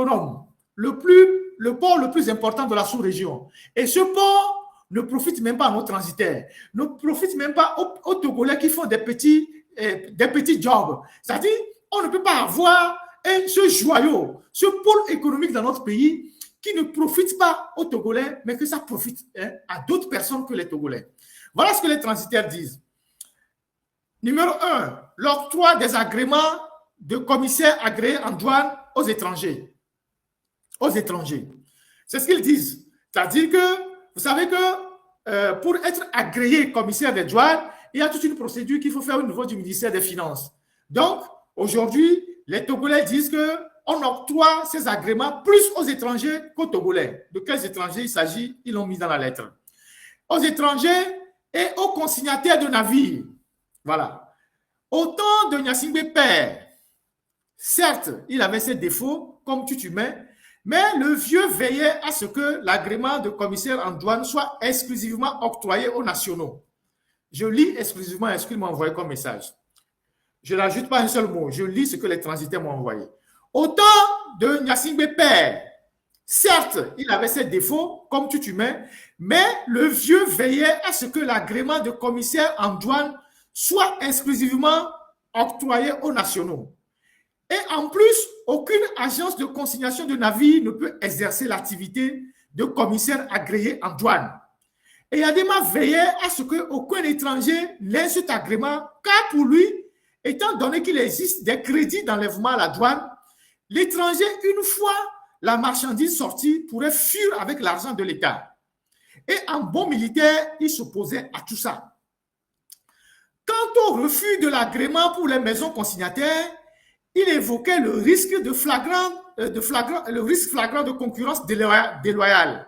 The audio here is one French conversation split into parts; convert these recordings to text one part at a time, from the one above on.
autonome, le port le plus important de la sous-région. Et ce port ne profite même pas à nos transitaires, ne profite même pas aux Togolais qui font des petits jobs. C'est-à-dire, on ne peut pas avoir ce joyau, ce pôle économique dans notre pays qui ne profite pas aux Togolais, mais que ça profite à d'autres personnes que les Togolais. Voilà ce que les transitaires disent. Numéro 1, l'octroi des agréments de commissaires agréés en douane aux étrangers. Aux étrangers. C'est ce qu'ils disent. C'est-à-dire que, vous savez que pour être agréé commissaire des douanes, il y a toute une procédure qu'il faut faire au niveau du ministère des Finances. Donc, aujourd'hui, les Togolais disent qu'on octroie ces agréments plus aux étrangers qu'aux Togolais. De quels étrangers il s'agit? Ils l'ont mis dans la lettre. Aux étrangers et aux consignataires de navires. Voilà. Au temps de Gnassingbé Père, certes, il avait ses défauts, comme Tutumé, mais le vieux veillait à ce que l'agrément de commissaire en douane soit exclusivement octroyé aux nationaux. Je lis exclusivement ce qu'il m'a envoyé comme message. Je n'ajoute pas un seul mot, je lis ce que les transitaires m'ont envoyé. Au temps de Gnassingbé Père, certes, il avait ses défauts, comme Tutumé, mais le vieux veillait à ce que l'agrément de commissaire en douane soit exclusivement octroyé aux nationaux. Et en plus, aucune agence de consignation de navires ne peut exercer l'activité de commissaire agréé en douane. Et Adema veillait à ce qu'aucun étranger n'ait cet agrément, car pour lui, étant donné qu'il existe des crédits d'enlèvement à la douane, l'étranger, une fois la marchandise sortie, pourrait fuir avec l'argent de l'État. Et en bon militaire, il s'opposait à tout ça. Quant au refus de l'agrément pour les maisons consignataires, il évoquait le risque flagrant de concurrence déloyale.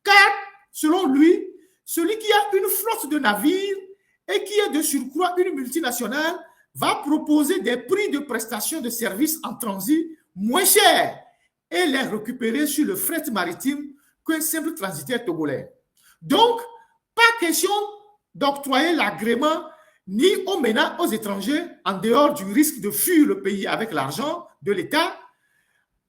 Car, selon lui, celui qui a une flotte de navires et qui est de surcroît une multinationale va proposer des prix de prestation de services en transit moins chers et les récupérer sur le fret maritime qu'un simple transitaire togolais. Donc, pas question d'octroyer l'agrément ni aux ménages, aux étrangers, en dehors du risque de fuir le pays avec l'argent de l'État.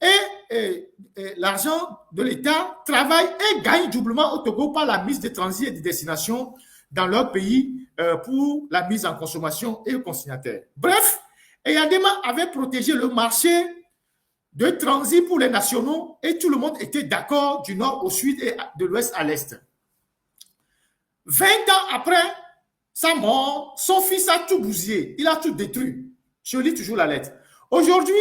Et l'argent de l'État travaille et gagne doublement au Togo par la mise de transit et de destination dans leur pays pour la mise en consommation et au consignataire. Bref, Eyadema avait protégé le marché de transit pour les nationaux et tout le monde était d'accord du nord au sud et de l'ouest à l'est. 20 ans après sa mort, son fils a tout bousillé, il a tout détruit. Je lis toujours la lettre. Aujourd'hui,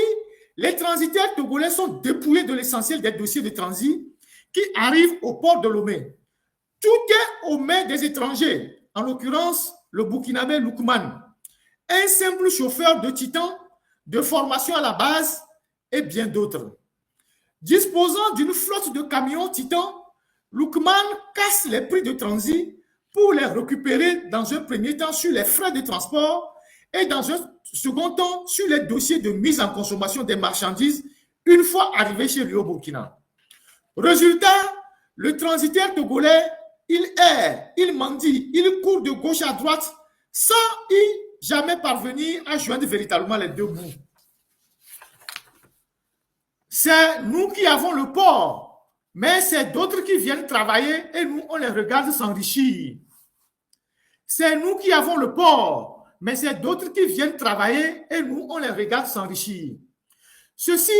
les transitaires togolais sont dépouillés de l'essentiel des dossiers de transit qui arrivent au port de Lomé. Tout est aux mains des étrangers, en l'occurrence le Burkinabé Lukman, un simple chauffeur de Titan, de formation à la base et bien d'autres. Disposant d'une flotte de camions Titan, Lukman casse les prix de transit pour les récupérer dans un premier temps sur les frais de transport et dans un second temps sur les dossiers de mise en consommation des marchandises une fois arrivé chez lui au Burkina. Résultat, le transitaire togolais, il erre, il mendie, il court de gauche à droite sans y jamais parvenir à joindre véritablement les deux bouts. C'est nous qui avons le port, mais c'est d'autres qui viennent travailler et nous, on les regarde s'enrichir. C'est nous qui avons le port, mais c'est d'autres qui viennent travailler et nous, on les regarde s'enrichir. Ceci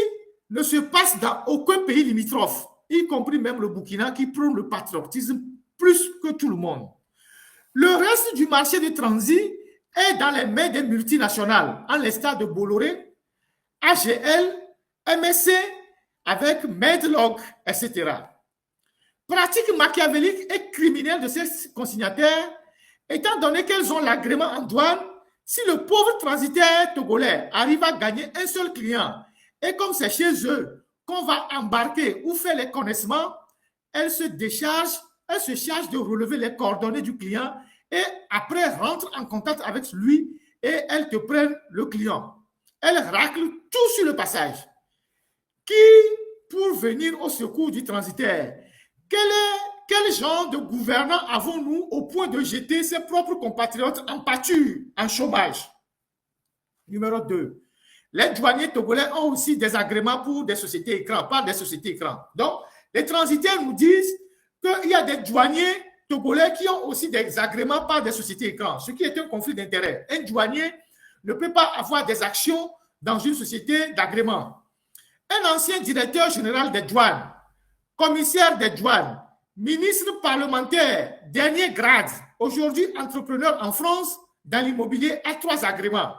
ne se passe dans aucun pays limitrophe, y compris même le Burkina qui prône le patriotisme plus que tout le monde. Le reste du marché de transit est dans les mains des multinationales, en l'instar de Bolloré, AGL, MSC, avec Medlog, etc. Pratique machiavélique et criminelle de ces consignataires, étant donné qu'elles ont l'agrément en douane, si le pauvre transitaire togolais arrive à gagner un seul client, et comme c'est chez eux qu'on va embarquer ou faire les connaissements, elles se chargent de relever les coordonnées du client et après rentrent en contact avec lui et elles te prennent le client. Elles raclent tout sur le passage. Qui pour venir au secours du transitaire? Quel genre de gouvernant avons-nous au point de jeter ses propres compatriotes en pâture, en chômage? Numéro 2. Les douaniers togolais ont aussi des agréments pour des sociétés écrans, pas des sociétés écrans. Donc, les transitaires nous disent qu'il y a des douaniers togolais qui ont aussi des agréments par des sociétés écrans, ce qui est un conflit d'intérêts. Un douanier ne peut pas avoir des actions dans une société d'agrément. Un ancien directeur général des douanes, commissaire des douanes, ministre parlementaire, dernier grade, aujourd'hui entrepreneur en France dans l'immobilier, a 3 agréments.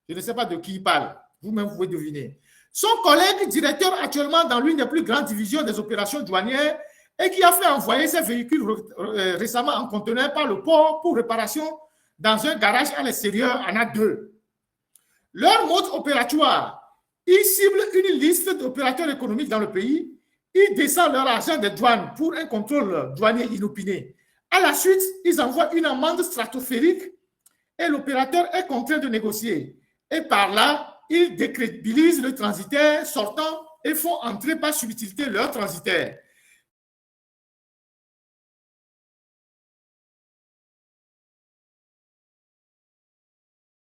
Je ne sais pas de qui il parle. Vous-même, vous pouvez deviner. Son collègue, directeur actuellement dans l'une des plus grandes divisions des opérations douanières et qui a fait envoyer ses véhicules récemment en conteneur par le port pour réparation dans un garage à l'extérieur, en a 2. Leur mode opératoire, ils ciblent une liste d'opérateurs économiques dans le pays, ils descendent leur argent des douanes pour un contrôle douanier inopiné. À la suite, ils envoient une amende stratosphérique et l'opérateur est contraint de négocier. Et par là, ils décrédibilisent le transitaire sortant et font entrer par subtilité leur transitaire.